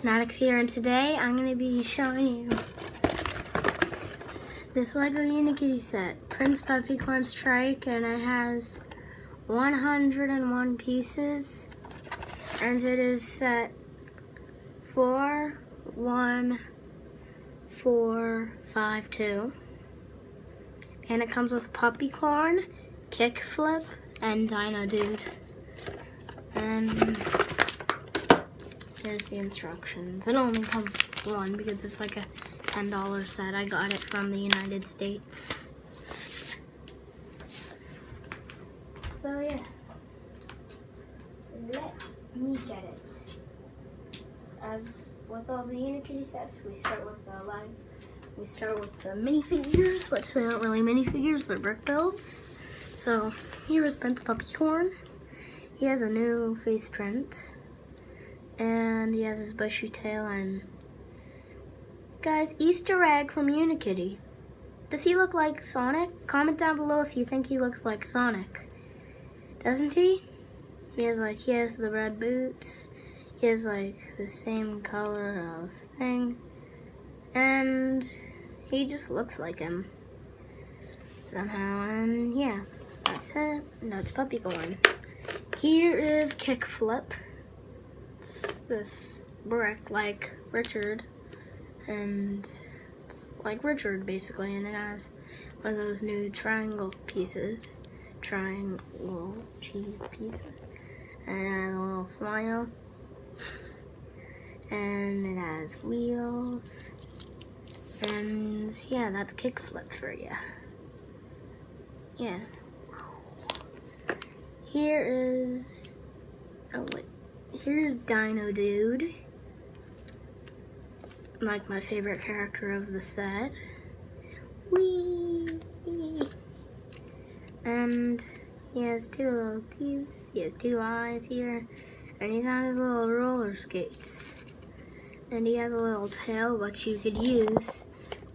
Maddox here, and today I'm going to be showing you this Lego Unikitty set, Prince Puppycorn Trike, and it has 101 pieces, and it is set 41452, and it comes with Puppycorn, Kickflip, and Dino Dude. And here's the instructions. It only comes with one because it's like a $10 set. I got it from the United States. So yeah, let me get it. As with all the Unikitty sets, we start with the minifigures, which they aren't really minifigures, they're brick builds. So here is Prince Puppycorn. He has a new face print, and he has his bushy tail, and guys, Easter egg from Unikitty. Does he look like Sonic? Comment down below if you think he looks like Sonic. Doesn't he? He has the red boots. He has like the same color of thing, and he just looks like him somehow. And yeah, that's it. That's Puppycorn. Here is Kickflip. It's this brick like Richard, and it's like Richard basically, and it has one of those new triangle pieces, triangle cheese pieces, and it has a little smile, and it has wheels, and yeah, that's Kickflip for you. Yeah. Here's Dino Dude, like my favorite character of the set. Whee! And he has two little teeth, he has two eyes here, and he's on his little roller skates. And he has a little tail which you could use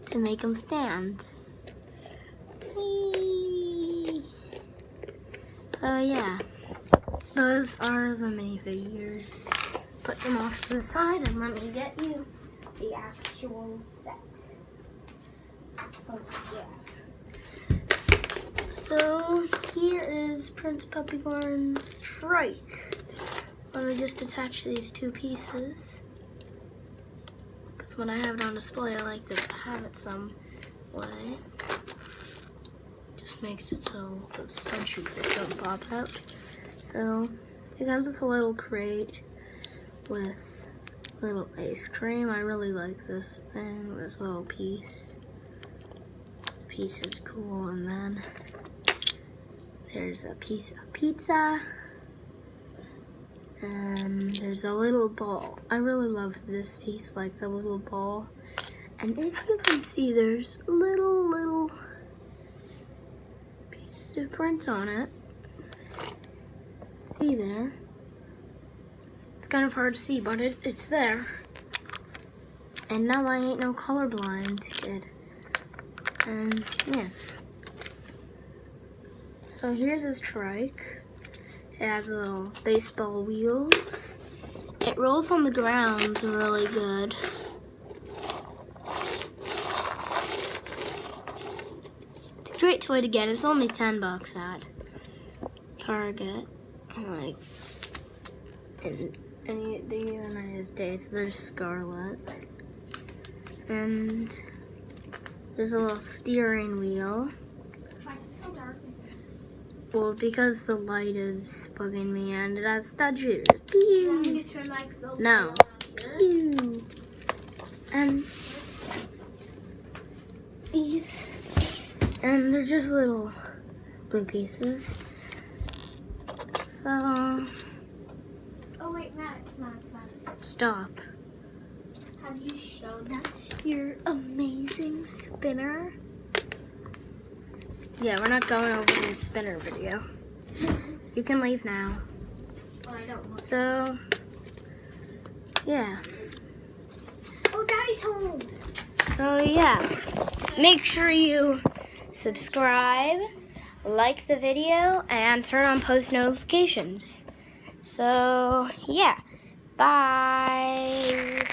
to make him stand. Whee! So yeah. Those are the minifigures. Put them off to the side and let me get you the actual set. Oh, yeah. So here is Prince Puppycorn's Trike. Let me just attach these two pieces, because when I have it on display, I like to have it some way. Just makes it so the snowshoe bits don't pop out. So it comes with a little crate with little ice cream. I really like this thing, this little piece. The piece is cool, and then there's a piece of pizza, and there's a little ball. I really love this piece, like the little ball. And if you can see, there's little pieces of print on it. See there? It's kind of hard to see, but it's there. And now I ain't no colorblind kid. And yeah. So here's his trike. It has little baseball wheels. It rolls on the ground really good. It's a great toy to get. It's only $10 at Target. Like in the United States, there's Scarlet, and there's a little steering wheel. Why is it so dark? Well, because the light is bugging me, and it has stud shooters. Pew! No. Pew! And these, and they're just little blue pieces. So, oh wait, Maddox. Stop. Have you shown them your amazing spinner? Yeah, we're not going over the spinner video. You can leave now. Well, I don't want so, yeah. Oh, Daddy's home. So, yeah. Make sure you subscribe, like the video, and turn on post notifications. So, yeah. Bye.